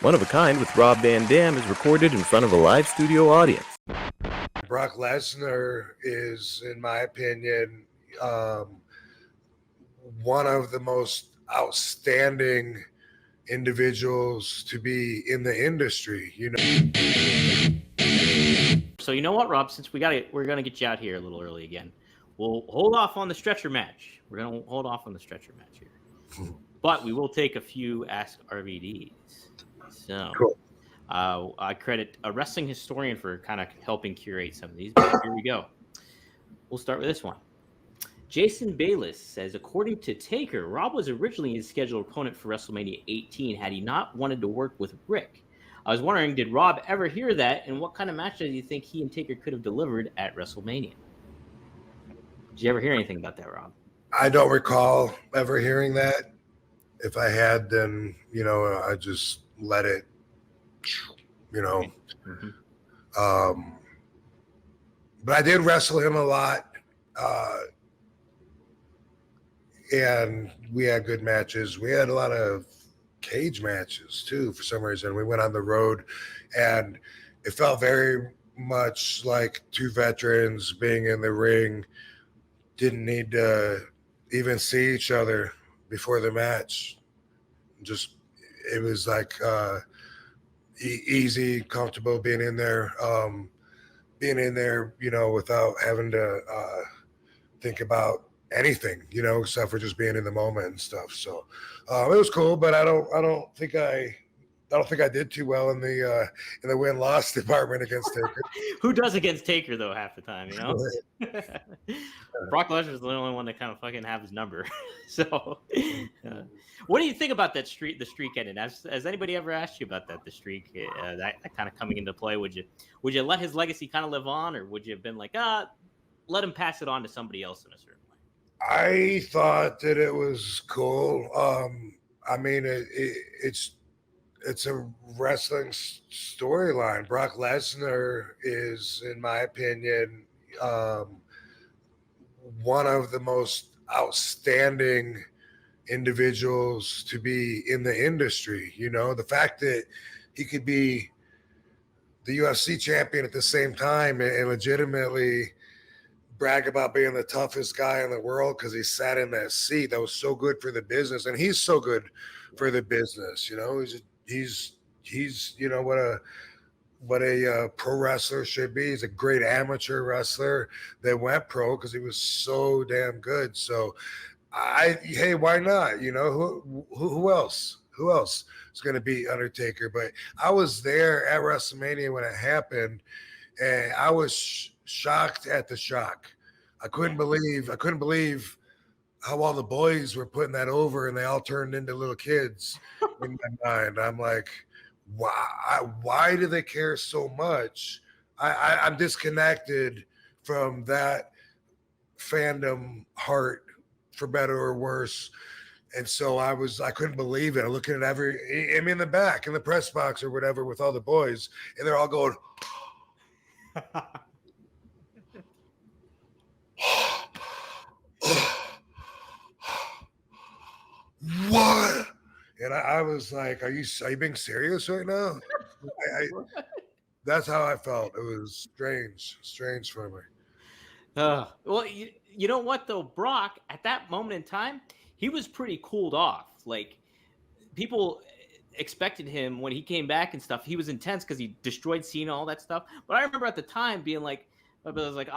One of a Kind with Rob Van Dam is recorded in front of a live studio audience. Brock Lesnar is, in my opinion, one of the most outstanding individuals to be in the industry, you know. So you know what, Rob? Since we're gonna get you out here a little early again, we'll hold off on the stretcher match. We're gonna hold off on the stretcher match here, but we will take a few Ask RVDs. So Cool. I credit a wrestling historian for kind of helping curate some of these. But here we go. We'll start with this one. Jason Bayless says, according to Taker, Rob was originally his scheduled opponent for WrestleMania 18 had he not wanted to work with Rick. I was wondering, did Rob ever hear that, and what kind of match do you think he and Taker could have delivered at WrestleMania? Did you ever hear anything about that, Rob? I don't recall ever hearing that. If I had, then, I just let it, Mm-hmm. But I did wrestle him a lot. And we had good matches. We had a lot of cage matches too, for some reason. We went on the road and it felt very much like two veterans being in the ring, didn't need to even see each other before the match. Just, it was like easy, comfortable being in there, without having to think about anything, except for just being in the moment and stuff. So it was cool, but I don't think I did too well in the win-loss department against Taker. Who does against Taker though half the time, Brock Lesnar's the only one that kind of fucking have his number. So what do you think about that streak? The streak ended. Has anybody ever asked you about that? The streak that kind of coming into play. Would you let his legacy kind of live on, or would you have been like, let him pass it on to somebody else in a certain way? I thought that it was cool. I mean, it's a wrestling storyline. Brock Lesnar is, in my opinion, one of the most outstanding individuals to be in the industry. The fact that he could be the UFC champion at the same time and legitimately brag about being the toughest guy in the world because he sat in that seat. That was so good for the business, and he's so good for the business. He's what a pro wrestler should be. He's a great amateur wrestler that went pro because he was so damn good. So hey, why not? Who else? Who else is going to beat Undertaker? But I was there at WrestleMania when it happened, and I was shocked at the shock. I couldn't believe how all the boys were putting that over, and they all turned into little kids in my mind. I'm like, why do they care so much? I'm disconnected from that fandom heart, for better or worse. And so I couldn't believe it. I'm looking at I'm in the back in the press box or whatever with all the boys, and they're all going, what? And I was like, are you being serious right now? That's how I felt. It was strange for me. Well, you know what though, Brock, at that moment in time, he was pretty cooled off. Like, people expected him when he came back and stuff. He was intense because he destroyed Cena, all that stuff. But I remember at the time being like, I was like,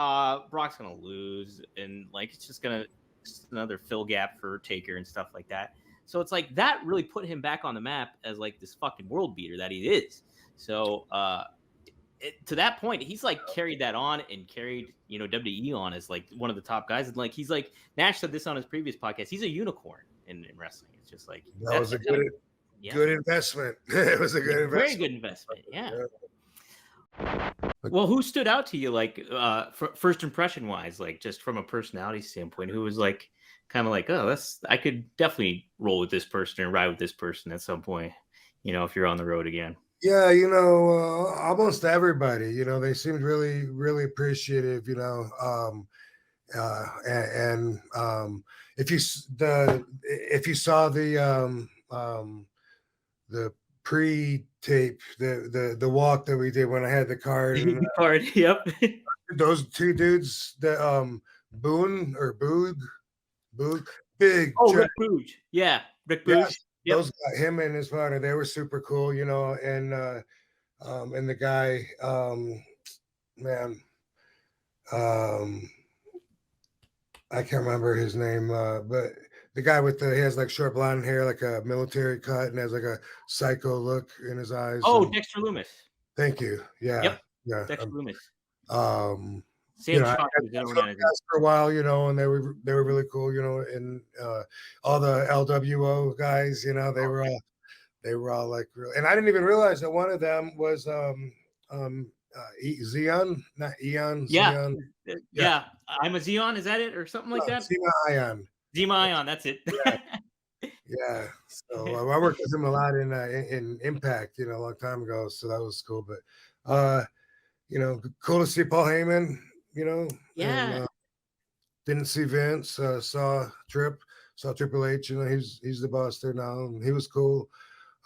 Brock's gonna lose, and like it's just another fill gap for Taker and stuff like that. So it's like that really put him back on the map as like this fucking world beater that he is. So to that point, he's like carried that on and carried WWE on as like one of the top guys. And like he's like Nash said this on his previous podcast. He's a unicorn in wrestling. It's just like that was a good investment. It was a good investment. Very good investment. Yeah. Well, who stood out to you, like first impression wise, like just from a personality standpoint? Who was like kind of like, I could definitely roll with this person or ride with this person at some point, if you're on the road again. Yeah, almost everybody, they seemed really, really appreciative, and if you saw the pre-tape, the walk that we did when I had the card, and The card. Yep. those two dudes, the Boone or Boog, big Oh, giant. Rick Booge. Yeah, Rick Booge. Yes, Yep. those him and his partner, they were super cool, you know, and the guy, man, um, I can't remember his name, but the guy with he has like short blonde hair, like a military cut, and has like a psycho look in his eyes. Oh, And Dexter Loomis. thank you, yeah, Yep. yeah. Dexter Loomis. You Sam know, I Chalk got was to in know on those that. guys for a while, you know, and they were really cool, you know, and all the LWO guys, you know, they were all like real, and I didn't even realize that one of them was Xeon, not Eon, Yeah. Xeon. Yeah, Yeah. I'm a Xeon. Is that it? Or something like that? Xeon Ion. Zima Ion. That's it. Yeah. So I worked with him a lot in Impact, you know, a long time ago. So that was cool. But you know, cool to see Paul Heyman, you know, Yeah. and didn't see Vince, saw Triple H, you know, he's the boss there now, and he was cool.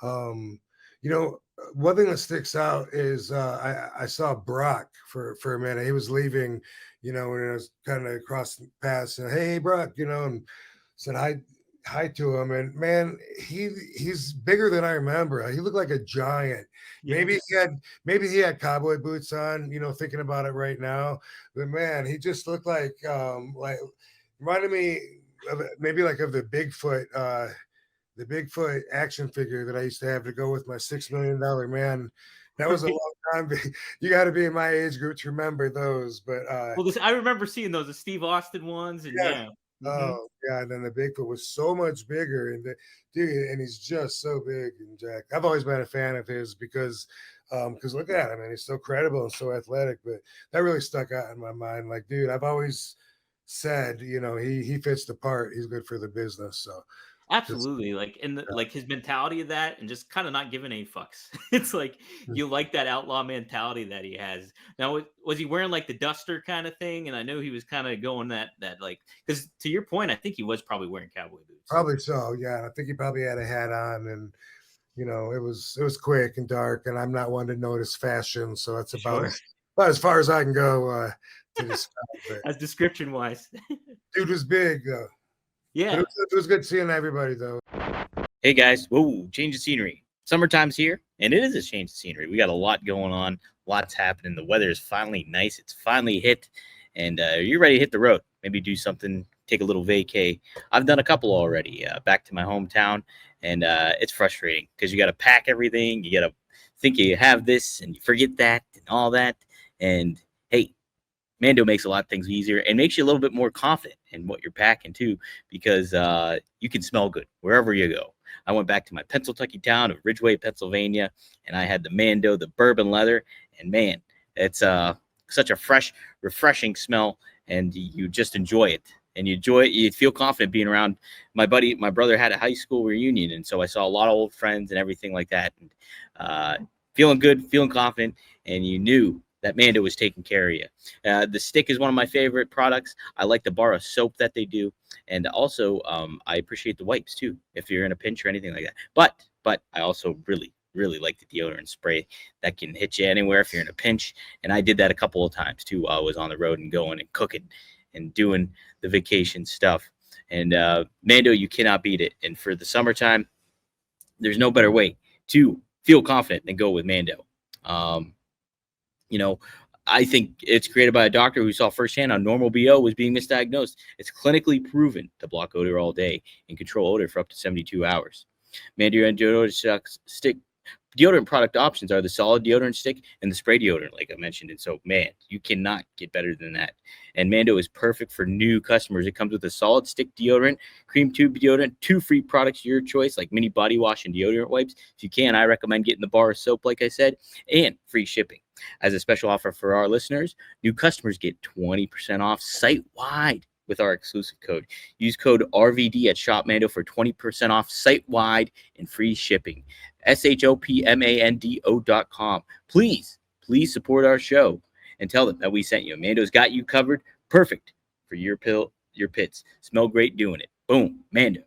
You know, one thing that sticks out is I saw Brock for a minute. He was leaving, you know, when I was kind of crossing paths, and hey Brock, you know, and said hi to him, and man, he's bigger than I remember. He looked like a giant. Yeah. Maybe he had cowboy boots on, you know, thinking about it right now, but man, he just looked like reminded me of maybe like of the Bigfoot action figure that I used to have to go with my $6 million man. That was a long time. You got to be in my age group to remember those. But Well, I remember seeing those, the Steve Austin ones, and yeah. yeah. Oh yeah, and then the Bigfoot was so much bigger, and dude, and he's just so big and jacked. I've always been a fan of his because look at him, and he's so credible and so athletic. But that really stuck out in my mind. Like, dude, I've always said, you know, he fits the part. He's good for the business. So Absolutely, like like his mentality of that, and just kind of not giving any fucks. It's like you like that outlaw mentality that he has. Now, was he wearing like the duster kind of thing? And I know he was kind of going that like, because to your point, I think he was probably wearing cowboy boots. probably so, yeah. I think he probably had a hat on, and you know, it was quick and dark, and I'm not one to notice fashion, so that's about as far as I can go to describe it. As description wise. Dude was big though. Yeah. But it was good seeing everybody though. Hey guys, whoa, change of scenery. Summertime's here, and it is a change of scenery. We got a lot going on, lots happening. The weather is finally nice. It's finally hit, and you're ready to hit the road. Maybe do something, take a little vacay. I've done a couple already, back to my hometown, and it's frustrating because you got to pack everything. You got to think you have this, and you forget that, and all that. And hey, Mando makes a lot of things easier and makes you a little bit more confident in what you're packing too, because you can smell good wherever you go. I went back to my Pennsylvania town of Ridgeway, Pennsylvania, and I had the Mando, the bourbon leather, and man, it's such a fresh, refreshing smell, and you just enjoy it. And you enjoy it. You feel confident being around. My brother had a high school reunion, and so I saw a lot of old friends and everything like that. And feeling good, feeling confident, and you knew that Mando was taking care of you. The stick is one of my favorite products. I like the bar of soap that they do. And also, I appreciate the wipes too, if you're in a pinch or anything like that. But I also really, really like the deodorant spray that can hit you anywhere if you're in a pinch. And I did that a couple of times too while I was on the road and going and cooking and doing the vacation stuff. And Mando, you cannot beat it. And for the summertime, there's no better way to feel confident than go with Mando. You know, I think it's created by a doctor who saw firsthand how normal BO was being misdiagnosed. It's clinically proven to block odor all day and control odor for up to 72 hours. Mando and deodorant product options are the solid deodorant stick and the spray deodorant, like I mentioned. And so, man, you cannot get better than that. And Mando is perfect for new customers. It comes with a solid stick deodorant, cream tube deodorant, 2 free products, your choice, like mini body wash and deodorant wipes. If you can, I recommend getting the bar of soap, like I said, and free shipping. As a special offer for our listeners, new customers get 20% off site-wide with our exclusive code. Use code RVD at Shop Mando for 20% off site-wide and free shipping. SHOPMANDO.com. Please support our show and tell them that we sent you. Mando's got you covered. Perfect for your pits. Smell great doing it. Boom, Mando.